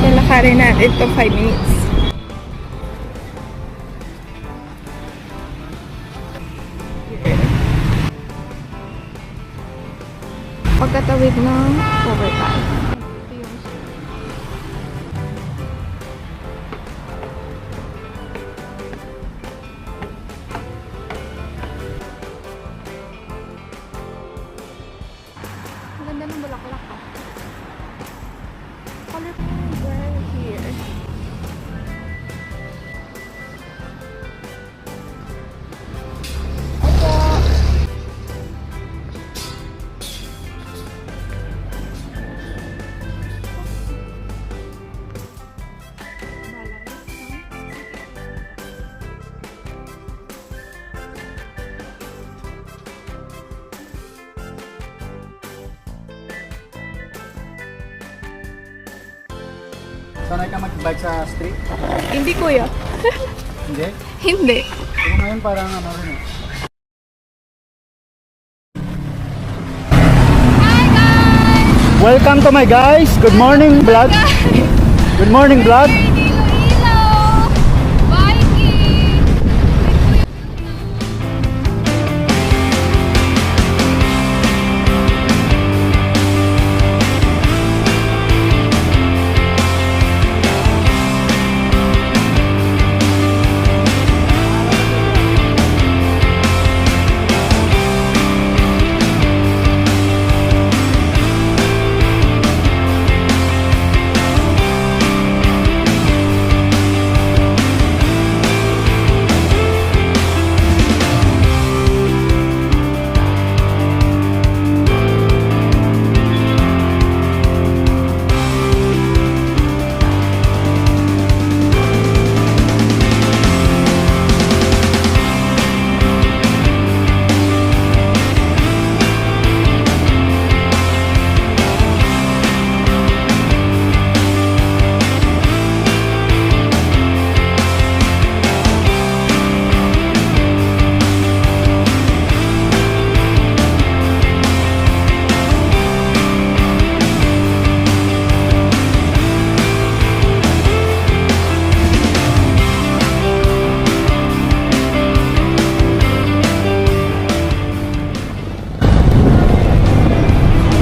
Lalakarin natin ito 5 minutes. Pagkatawid ng overpass. Ang ganda ng bulaklak ah. Colorful. We're here. Sanay ka mag-bike sa street? Hindi kuya. Hindi? Hindi. Pero ngayon parang ano rin eh. Hi guys! Welcome to my guys! Good morning vlog! Good morning vlog! Iloilo! Biking!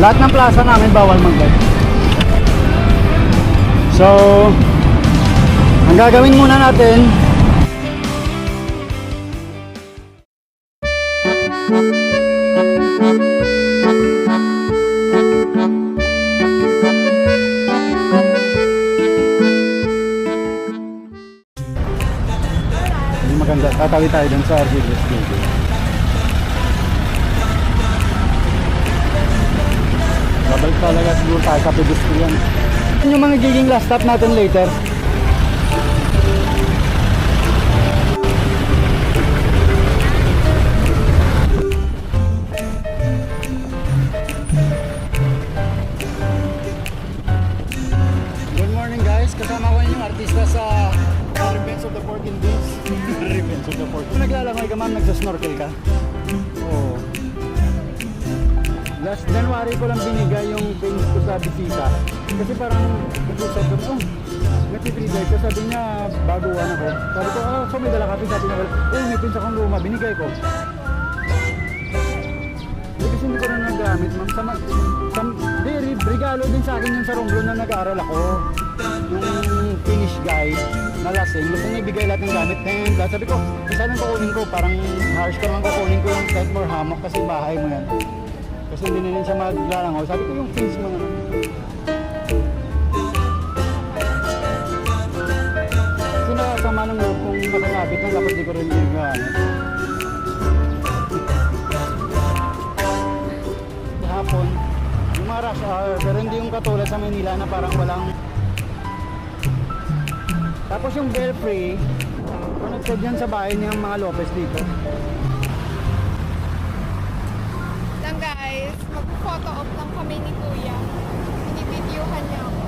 Lahat ng plaza namin bawal mag-bike. So, ang gagawin muna natin, hindi maganda, tatawid tayo dun sa Argelius Building. Babalik talaga siguro tayo sa pedestrian. Ano yung mga giging last stop natin later? Good morning guys, kasama ko yung artista sa Revenge of the Pork and Beans. Revenge of the Pork. Kung naglalamay ka ma'am, nagsasnorkel ka? Oo. Last January ko lang binigay yung pins ko sa bisita. Kasi parang nag-usap kami, nag-free dive ka. Sabi niya, baguhan ako. Sabi ko, so may dala ka pin? Sabi niya, may pins akong luma, binigay ko. Kasi hindi ko rin nagamit, ma'am. Regalo din sa akin yung sa Romblo na nag-aaral ako. Yung Finnish guy na lasing. Gusto niya ibigay lahat ng gamit. Sabi ko, isa lang kukunin ko. Parang harsh ko naman kukunin ko yung set more hammock kasi bahay mo yan. Kasi hindi na rin siya maglalangaw. Sabi ko yung fins mo naman. Kasi nakasama ng loob kung nakasabit lang tapos di ko rin yung hapon. Yung mga rush hour, pero hindi yung katulad sa Manila na parang walang. Tapos yung belfry, connected yan sa bahay niyang mga Lopez dito. Lang guys, mag-photo op lang kami ni Kuya. Binibidyohan niya ako.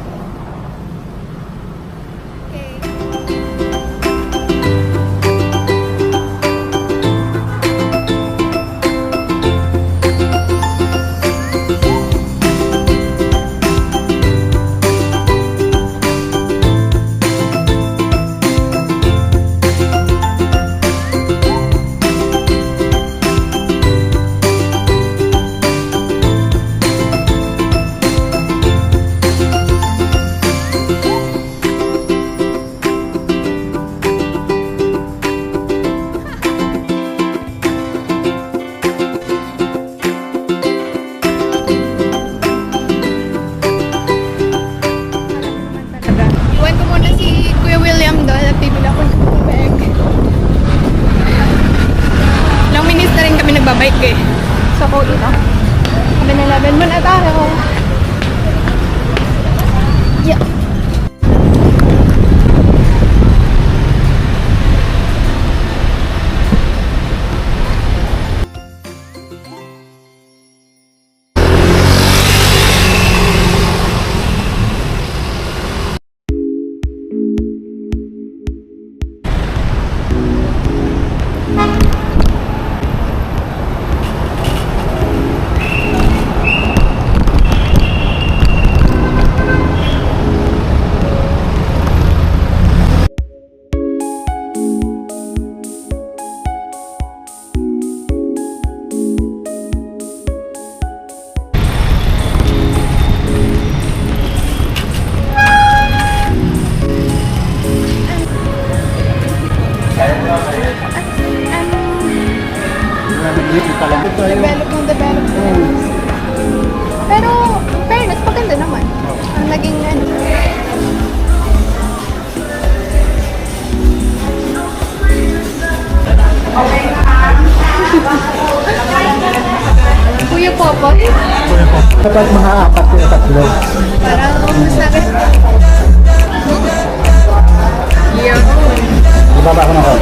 Okay. Iwan ko muna si Kuya William doon at bibili ako ng bag. Ilang minutes na rin kami nagbabike eh. So ako dito. Kami na 11 muna tayo. Yeah. Develop. Pero, fairness, maganda naman. Ang naging ano. Kuya Popo. Dapat mga apat yung tatlo. Parang sabi. Yeah. Ibaba ko na ko.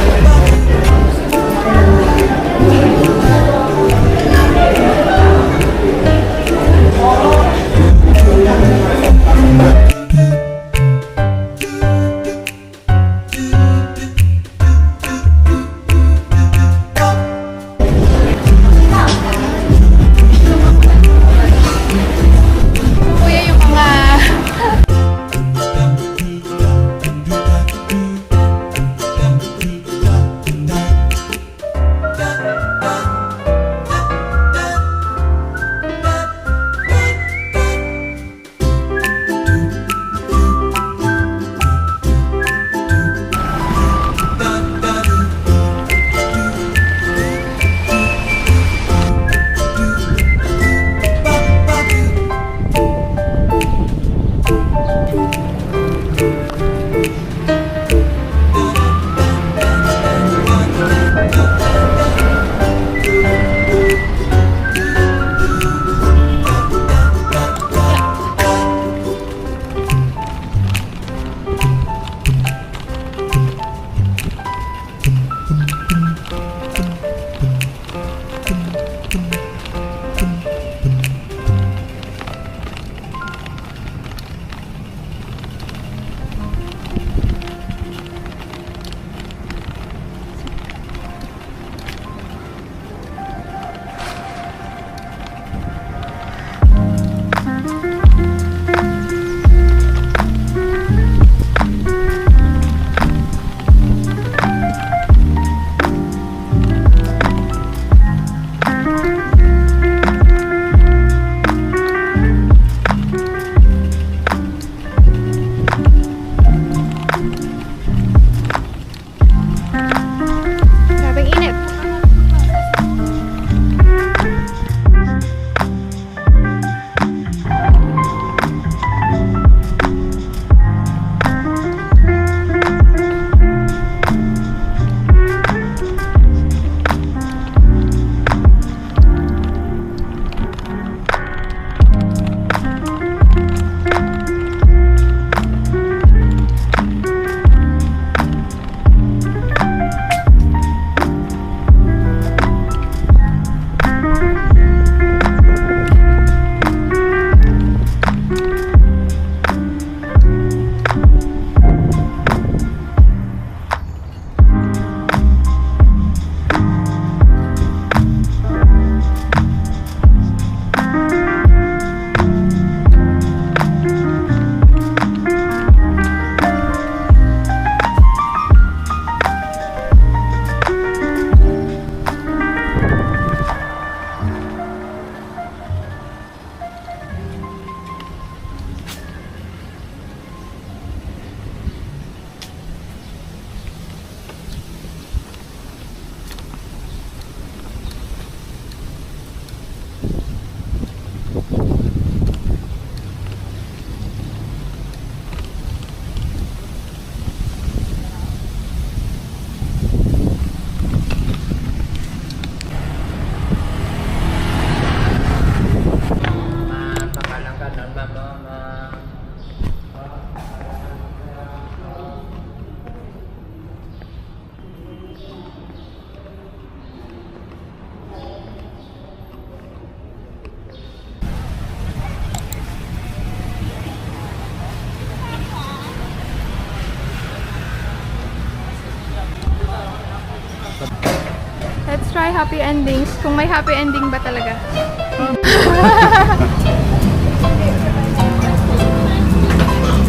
Let's try happy endings. Kung may happy ending ba talaga.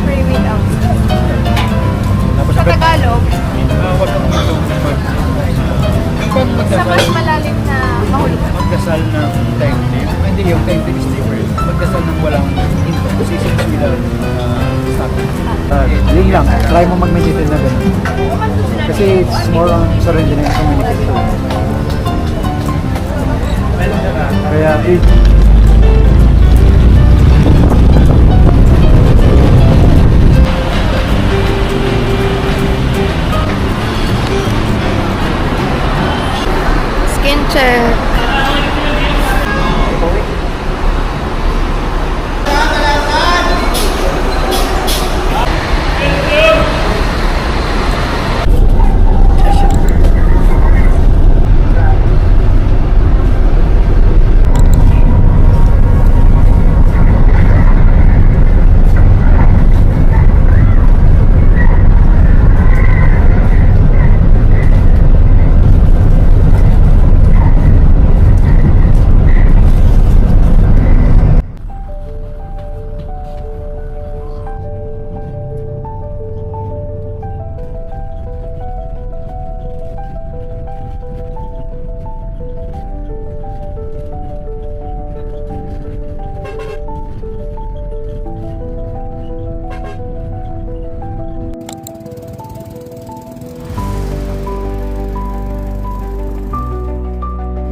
Free without. Tapos Sa Tagalog, wag kang sa mas malalim na mahulog. magdasal ng timetable. Hindi yung timetable is different. Magdasal ng walang into. Kasi since without stop. Yun lang. Try mo mag-meditate na ganun. Kasi it's more on surrendering and communication. Kaya Skin check.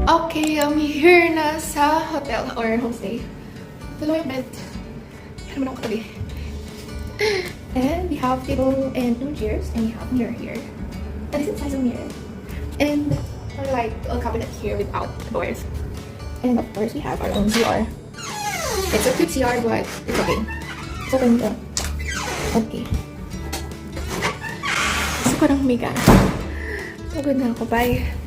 Okay, I'm here na sa hotel or homestay. Dalawa yung bed. Ano mo na ako katabi. And we have table and 2 chairs, and we have mirror here. A decent size of mirror. And like a cabinet here without doors. And of course, we have our own CR. It's a cute CR, but it's okay. It's open to. Okay. Gusto ko ng humiga. Pagod na ako. Bye.